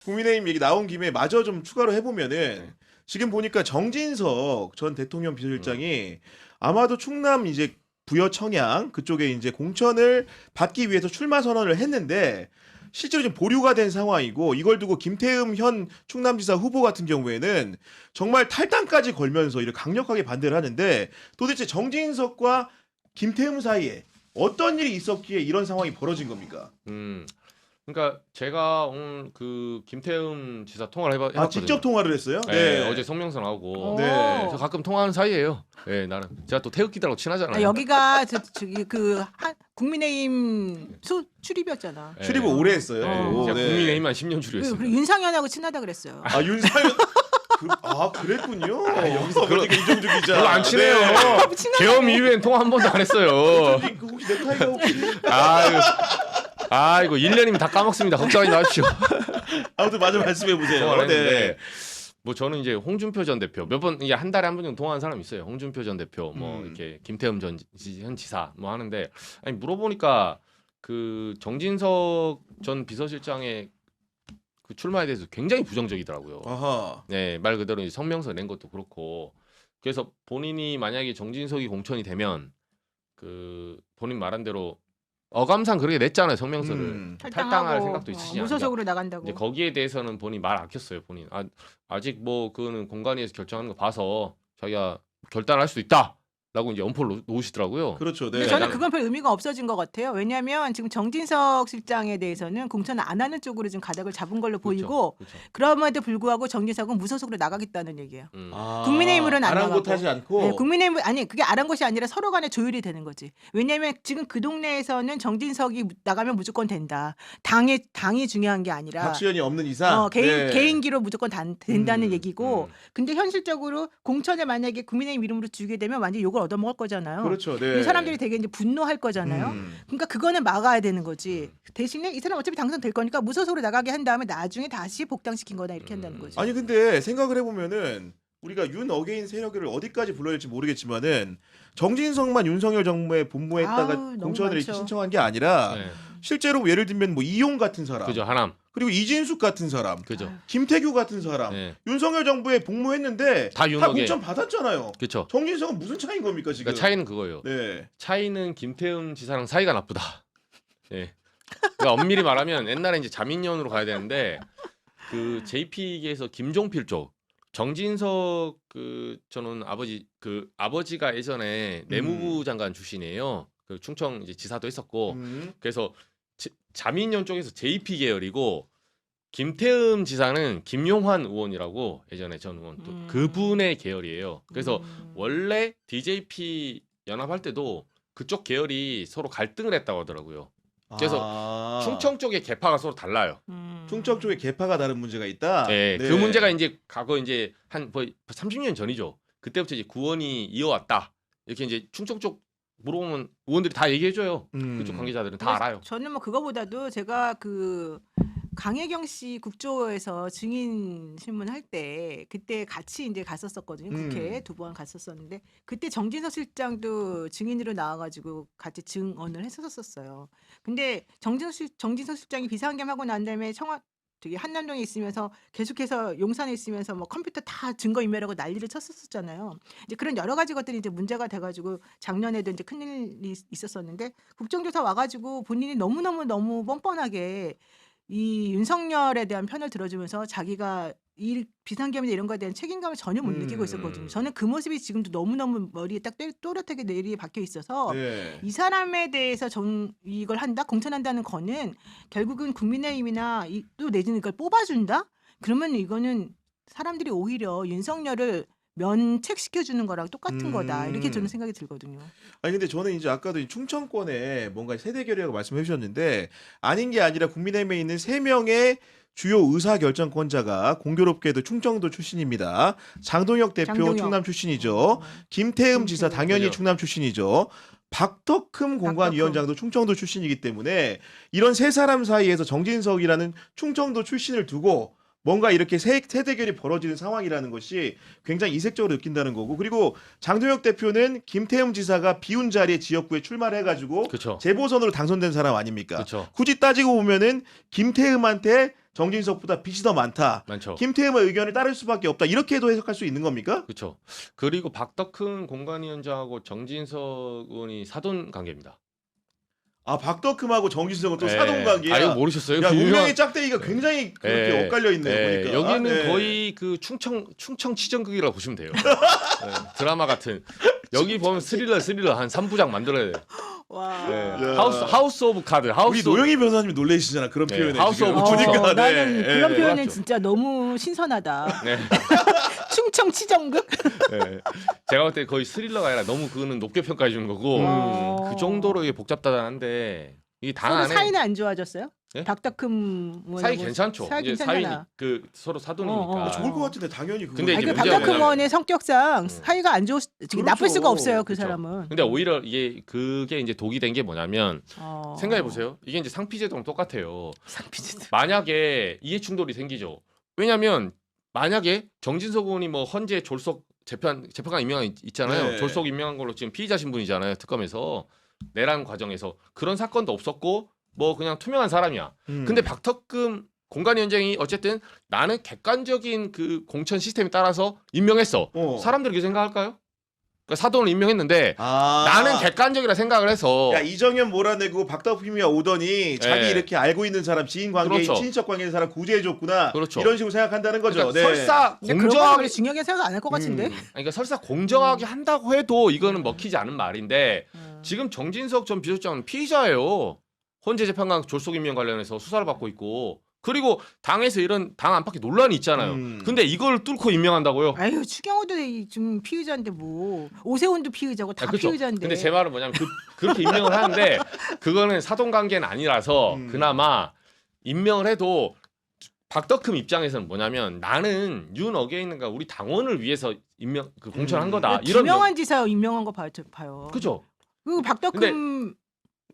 국민의힘 얘기 나온 김에 마저 좀 추가로 해보면은 지금 보니까 정진석 전 대통령 비서실장이 아마도 충남 이제 부여 청양 그쪽에 이제 공천을 받기 위해서 출마 선언을 했는데 실제로 지금 보류가 된 상황이고 이걸 두고 김태흠 현 충남지사 후보 같은 경우에는 정말 탈당까지 걸면서 이렇게 강력하게 반대를 하는데 도대체 정진석과 김태흠 사이에 어떤 일이 있었기에 이런 상황이 벌어진 겁니까? 그러니까 제가 오늘 그 김태흠 지사 통화를 해봤거든요. 아 직접 통화를 했어요? 네. 어제 성명서 나오고. 네. 저 가끔 통화하는 사이예요. 네, 나는 제가 또 태극기들하고 친하잖아요. 여기가 저기 국민의힘 출입이었잖아. 네. 출입을 오래 했어요. 네. 제가 네. 국민의힘만 10년 출입했습니다. 그리고 윤상현하고 친하다 그랬어요. 아 윤상현 그랬군요. 여기서 보니까 이정주 기자 별로 안 친해요. 계엄 이후엔 통화 한 번도 안 했어요. 네. 그 혹시 넥타이가 혹시 이거 1년이면 다 까먹습니다. 걱정하지 마십시오. 아무튼 마저 말씀해 보세요. 통화를 했는데 뭐 저는 이제 홍준표 전 대표 몇 번 이게 한 달에 한 번 정도 통화하는 사람 있어요. 홍준표 전 대표 뭐 이렇게 김태흠 현 지사 뭐 하는데 아니 물어보니까 그 정진석 전 비서실장의 그 출마에 대해서 굉장히 부정적이더라고요. 아하. 네, 말 그대로 이제 성명서 낸 것도 그렇고 그래서 본인이 만약에 정진석이 공천이 되면 그 본인 말한 대로 어감상 그렇게 냈잖아요 성명서를 탈당할 생각도 있으시냐. 무소속으로 나간다고. 이제 거기에 대해서는 본인 말 아꼈어요. 본인 아직 뭐 그거는 공관위에서 결정하는 거 봐서 자기가 결단할 수도 있다라고 이제 엄포를 놓으시더라고요. 그렇죠. 네. 근데 저는 그건 별 의미가 없어진 것 같아요. 왜냐하면 지금 정진석 실장에 대해서는 공천을 안 하는 쪽으로 지금 가닥을 잡은 걸로 보이고 그렇죠. 그럼에도 불구하고 정진석은 무소속으로 나가겠다는 얘기예요. 아, 국민의힘으로는 안 나가고. 아랑곳하지 않고. 네, 국민의힘 아니 그게 아랑곳이 아니라 서로 간에 조율이 되는 거지. 왜냐하면 지금 그 동네에서는 정진석이 나가면 무조건 된다. 당이 중요한 게 아니라 박수현이 없는 이상 개인기로 무조건 된다는 얘기고. 음. 근데 현실적으로 공천을 만약에 국민의힘 이름으로 주게 되면 완전 욕을 얻어먹을 거잖아요. 그렇죠. 네. 이 사람들이 되게 이제 분노할 거잖아요. 그러니까 그거는 막아야 되는 거지. 대신에 이 사람 어차피 당선될 거니까 무소속으로 나가게 한 다음에 나중에 다시 복당시킨 거나 이렇게 한다는 거지. 아니 근데 생각을 해보면은 우리가 윤 어게인 세력을 어디까지 불러야 될지 모르겠지만은 정진석만 윤석열 정부에 본부했다가 아우, 너무 공천을 이렇게 많죠. 신청한 게 아니라 네. 실제로 예를 들면 뭐 이용 같은 사람, 그죠 하남. 그리고 이진숙 같은 사람, 그죠. 김태규 같은 사람, 네. 윤석열 정부에 복무했는데 다 윤 어게인. 공천 받았잖아요. 그렇죠. 정진석은 무슨 차이인 겁니까 지금? 그러니까 차이는 그거예요. 네. 차이는 김태흠 지사랑 사이가 나쁘다. 예. 그러니까 엄밀히 말하면 옛날에 이제 자민련으로 가야 되는데 그 JP계에서 김종필 쪽 정진석 그 저는 아버지가 예전에 내무부 장관 출신이에요. 그 충청 이제 지사도 했었고 그래서 자민련 쪽에서 JP 계열이고 김태흠 지사는 김용환 의원이라고 예전에 전 의원 또 그분의 계열이에요. 그래서 원래 DJP 연합할 때도 그쪽 계열이 서로 갈등을 했다고 하더라고요. 그래서 충청 쪽의 계파가 서로 달라요. 충청 쪽에 계파가 다른 문제가 있다. 네, 그 문제가 이제 과거 이제 한 30년 전이죠. 그때부터 이제 구원이 이어왔다. 이렇게 이제 충청 쪽 물어보면 의원들이 다 얘기해줘요. 그쪽 관계자들은 다 알아요. 저는 뭐 그거보다도 제가 그 강혜경 씨 국조에서 증인 신문할 때 그때 같이 이제 갔었었거든요. 국회에 2번 갔었었는데 그때 정진석 실장도 증인으로 나와가지고 같이 증언을 했었었어요. 근데 정진석 실장이 비상계엄하고 난 다음에 저기 한남동에 있으면서 계속해서 용산에 있으면서 뭐 컴퓨터 다 증거인멸하고 난리를 쳤었잖아요. 이제 그런 여러 가지 것들이 이제 문제가 돼가지고 작년에도 이제 큰일이 있었었는데 국정조사 와가지고 본인이 너무 뻔뻔하게 이 윤석열에 대한 편을 들어주면서 자기가 이 비상계엄이나 이런 거에 대한 책임감을 전혀 못 느끼고 있었거든요. 저는 그 모습이 지금도 너무너무 머리에 딱 또렷하게 내리에 박혀 있어서 이 사람에 대해서 이걸 한다? 공천한다는 거는 결국은 국민의힘이나 또 내지는 이걸 뽑아준다? 그러면 이거는 사람들이 오히려 윤석열을 면책시켜주는 거랑 똑같은 거다. 이렇게 저는 생각이 들거든요. 아니 근데 저는 이제 아까도 이 충청권에 뭔가 세대결이라고 말씀해 주셨는데 아닌 게 아니라 국민의힘에 있는 3명의 주요 의사결정권자가 공교롭게도 충청도 출신입니다. 장동혁 대표 충남 출신이죠. 김태흠 지사 당연히 그죠. 충남 출신이죠. 박덕흠 공관위원장도 충청도 출신이기 때문에 이런 세 사람 사이에서 정진석이라는 충청도 출신을 두고 뭔가 이렇게 세대결이 벌어지는 상황이라는 것이 굉장히 이색적으로 느낀다는 거고 그리고 장동혁 대표는 김태흠 지사가 비운 자리에 지역구에 출마를 해가지고 그쵸. 재보선으로 당선된 사람 아닙니까? 그쵸. 굳이 따지고 보면은 김태흠한테 정진석보다 빚이 더 많다. 많죠. 김태흠의 의견을 따를 수밖에 없다. 이렇게도 해석할 수 있는 겁니까? 그렇죠. 그리고 박덕흠 공관위원장하고 정진석 의원이 사돈 관계입니다. 아 박덕흠하고 정진석은 또 예. 사돈 관계야. 아 이거 모르셨어요? 야 그 운명의 짝대기가 굉장히 그렇게 예. 엇갈려 있네요. 예, 보니까. 여기는 네. 거의 그 충청 치정극이라고 보시면 돼요. 예, 드라마 같은. 여기 보면 스릴러 한 3부작 만들어야 돼. 와. 예, 야. 하우스 오브 카드. 우리 노영희 변호사님이 놀래시잖아. 그런 네, 표현에. 하우스 지금. 오브 보니까 나는 네. 그런 예. 표현은 맞죠. 진짜 너무 신선하다. 네. 충청치정극? 예. 제가 볼 때 거의 스릴러가 아니라 너무 그거는 높게 평가해 주는 거고 어. 그 정도로 이게 복잡하다는데 이게 당 서로 안에 사이는 안 좋아졌어요? 예? 박덕흠 의원하고 사이 괜찮죠. 사이 이제 괜찮잖아. 사위 그 서로 사돈이니까. 어. 좋을 것 같은데 당연히 그거. 근데 아니, 이제 그 문제가 박덕흠 뭐냐면- 의원의 성격상 사이가 안 좋을 그렇죠. 나쁠 수가 없어요. 그 그렇죠. 사람은. 근데 오히려 이게 그게 이제 독이 된 게 뭐냐면 어. 생각해 보세요. 이게 이제 상피제도랑 똑같아요. 상피제도. 만약에 이해 충돌이 생기죠. 왜냐하면 만약에 정진석 의원이 뭐 헌재 졸속 재판관 임명한 있잖아요. 네. 졸속 임명한 걸로 지금 피의자 신분이잖아요. 특검에서 내란 과정에서 그런 사건도 없었고 뭐 그냥 투명한 사람이야. 근데 박덕흠 공관위원장이 어쨌든 나는 객관적인 그 공천 시스템에 따라서 임명했어. 사람들이 그렇게 생각할까요? 그러니까 사돈을 임명했는데 나는 객관적이라 생각을 해서 야 이정현 몰아내고 박덕흠이가 오더니 자기 네. 이렇게 알고 있는 사람 지인 관계인 그렇죠. 친인척 관계인 사람 구제해줬구나. 그렇죠. 이런 식으로 생각한다는 거죠. 그러니까 네. 설사 근데 그런 거 공정하게 그렇게 중요하게 생각 안 할 것 같은데. 아니, 그러니까 설사 공정하게 한다고 해도 이거는 먹히지 않은 말인데 음. 지금 정진석 전 비서장은 피의자예요. 헌재 재판관 졸속 임명 관련해서 수사를 받고 있고 그리고 당에서 이런 당 안팎에 논란이 있잖아요. 근데 이걸 뚫고 임명한다고요? 아유 추경호도 지금 피의자인데 뭐 오세훈도 피의자고 다 그렇죠. 피의자인데. 근데 제 말은 뭐냐면 그렇게 임명을 하는데 그거는 사돈 관계는 아니라서 그나마 임명을 해도 박덕흠 입장에서는 뭐냐면 나는 윤 어게인과 우리 당원을 위해서 임명 그 공천한 거다. 이런 김영환 지사 임명한 거 봐요. 그죠? 그리고 박덕흠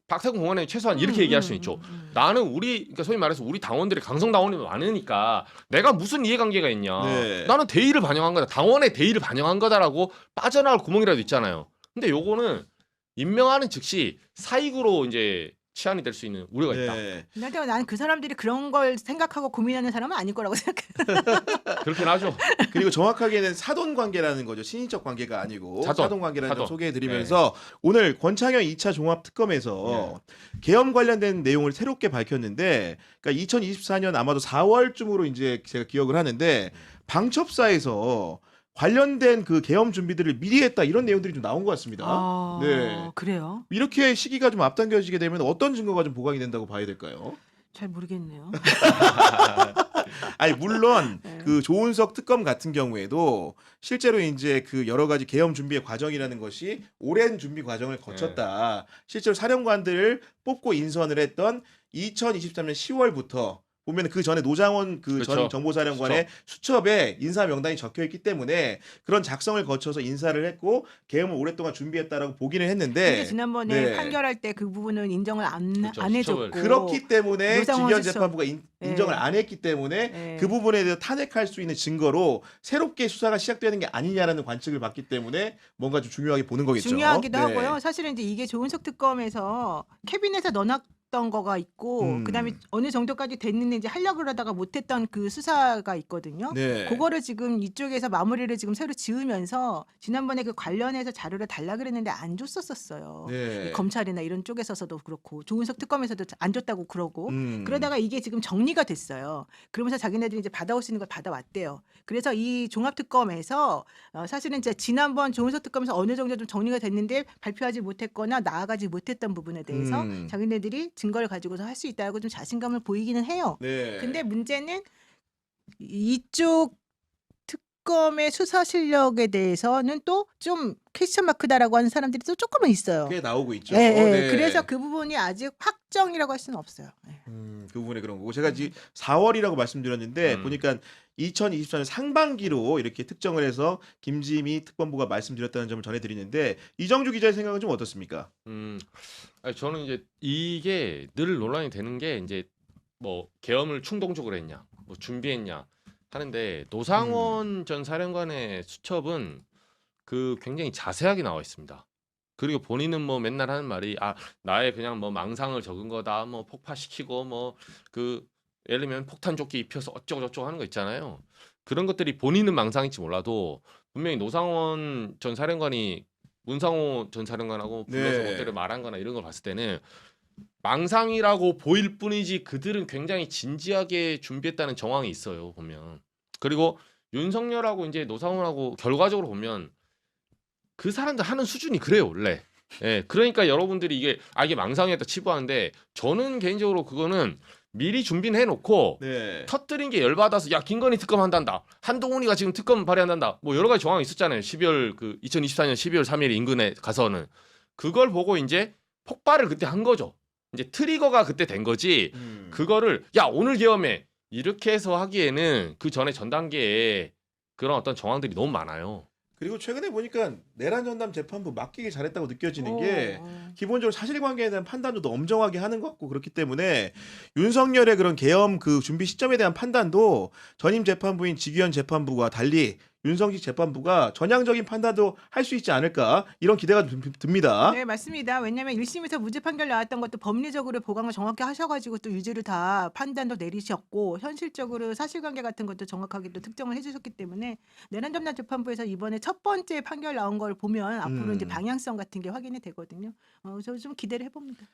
박태근 공원에 최소한 이렇게 얘기할 수 있죠. 나는 그러니까 소위 말해서 우리 당원들이 강성 당원이 많으니까 내가 무슨 이해관계가 있냐. 네. 나는 대의를 반영한 거다. 당원의 대의를 반영한 거다라고 빠져나갈 구멍이라도 있잖아요. 근데 요거는 임명하는 즉시 사익으로 이제 치안이 될 수 있는 우려가 있다. 네. 근데 나는 그 사람들이 그런 걸 생각하고 고민하는 사람은 아닐 거라고 생각해. 그렇긴 하죠. 그리고 정확하게는 사돈 관계라는 거죠. 친인척 관계가 아니고 사돈 관계라는 점 사돈. 소개해드리면서 오늘 권창현 2차 종합특검에서 계엄 관련된 내용을 새롭게 밝혔는데, 그러니까 2024년 아마도 4월쯤으로 이제 제가 기억을 하는데 방첩사에서 관련된 그 계엄 준비들을 미리 했다 이런 내용들이 좀 나온 것 같습니다. 아, 네. 그래요? 이렇게 시기가 좀 앞당겨지게 되면 어떤 증거가 좀 보강이 된다고 봐야 될까요? 잘 모르겠네요. 아니 물론 네. 그 조은석 특검 같은 경우에도 실제로 이제 그 여러 가지 계엄 준비의 과정이라는 것이 오랜 준비 과정을 거쳤다. 실제로 사령관들을 뽑고 인선을 했던 2023년 10월부터 보면 그 전에 노장원 그 전 그렇죠. 정보사령관의 수첩에 인사 명단이 적혀 있기 때문에 그런 작성을 거쳐서 인사를 했고 계엄을 오랫동안 준비했다라고 보기는 했는데 근데 지난번에 네. 판결할 때 그 부분은 인정을 그렇죠. 안 해줬고 수첩을. 그렇기 때문에 노장원 직위원 수첩. 재판부가 인정을 네. 안 했기 때문에 네. 그 부분에 대해서 탄핵할 수 있는 증거로 새롭게 수사가 시작되는 게 아니냐라는 관측을 받기 때문에 뭔가 좀 중요하게 보는 거겠죠. 중요하기도 네. 하고요. 사실은 이제 이게 조은석 특검에서 캐비넷에 넣어놨던 거가 있고 그다음에 어느 정도까지 됐는데 이제 하려고 그러다가 못했던 그 수사가 있거든요. 네. 그거를 지금 이쪽에서 마무리를 지금 새로 지으면서 지난번에 그 관련해서 자료를 달라 그랬는데 안 줬었어요. 네. 검찰이나 이런 쪽에서도 그렇고 조은석 특검에서도 안 줬다고 그러고 음. 그러다가 이게 지금 정리가 됐어요. 그러면서 자기네들이 이제 받아올 수 있는 걸 받아왔대요. 그래서 이 종합특검에서 사실은 이제 지난번 조은석 특검에서 어느 정도 좀 정리가 됐는데 발표하지 못했거나 나아가지 못했던 부분에 대해서 자기네들이 증거를 가지고서 할 수 있다고 좀 자신감을 보이기는 해요. 네. 근데 문제는 이쪽 특검의 수사 실력에 대해서는 또 좀 퀘스천 마크다라고 하는 사람들이 또 조금은 있어요. 꽤 나오고 있죠. 예, 예. 네. 그래서 그 부분이 아직 확정이라고 할 수는 없어요. 예. 그 부분에 그런 거고 제가 지금 4월이라고 말씀드렸는데 보니까 2024년 상반기로 이렇게 특정을 해서 김지미 특검부가 말씀드렸다는 점을 전해드리는데 이정주 기자의 생각은 좀 어떻습니까? 아니, 저는 이제 이게 늘 논란이 되는 게 이제 뭐 계엄을 충동적으로 했냐, 뭐 준비했냐 하는데 노상원 전 사령관의 수첩은 그 굉장히 자세하게 나와 있습니다. 그리고 본인은 뭐 맨날 하는 말이 나의 그냥 뭐 망상을 적은 거다, 뭐 폭파시키고 뭐 그 예를 들면 폭탄 조끼 입혀서 어쩌고 저쩌고 하는 거 있잖아요. 그런 것들이 본인은 망상일지 몰라도 분명히 노상원 전 사령관이 문상호 전 사령관하고 불러서 네. 그때를 말한 거나 이런 걸 봤을 때는 망상이라고 보일 뿐이지 그들은 굉장히 진지하게 준비했다는 정황이 있어요. 보면. 그리고 윤석열하고 이제 노상원하고 결과적으로 보면 그 사람들 하는 수준이 그래요, 원래. 예, 그러니까 여러분들이 이게 망상이었다 치부하는데 저는 개인적으로 그거는 미리 준비는 해놓고 네. 터뜨린 게 열받아서 야 김건희 특검 한단다, 한동훈이가 지금 특검 발의한단다, 뭐 여러 가지 정황이 있었잖아요. 2024년 12월 3일 인근에 가서는 그걸 보고 이제 폭발을 그때 한 거죠. 이제 트리거가 그때 된 거지. 그거를 야 오늘 계엄해 이렇게 해서 하기에는 그 전에 전 단계에 그런 어떤 정황들이 너무 많아요. 그리고 최근에 보니까 내란 전담 재판부 맡기길 잘했다고 느껴지는 오, 게 기본적으로 사실관계에 대한 판단도 더 엄정하게 하는 것 같고 그렇기 때문에 윤석열의 그런 계엄 그 준비 시점에 대한 판단도 전임 재판부인 지기현 재판부와 달리 윤성식 재판부가 전향적인 판단도 할 수 있지 않을까 이런 기대가 듭니다. 네, 맞습니다. 왜냐하면 1심에서 무죄 판결 나왔던 것도 법리적으로 보강을 정확히 하셔가지고 또 유죄를 다 판단도 내리셨고 현실적으로 사실관계 같은 것도 정확하게 또 특정을 해주셨기 때문에 내란 전담 재판부에서 이번에 첫 번째 판결 나온 걸 보면 앞으로 이제 방향성 같은 게 확인이 되거든요. 저 좀 기대를 해봅니다.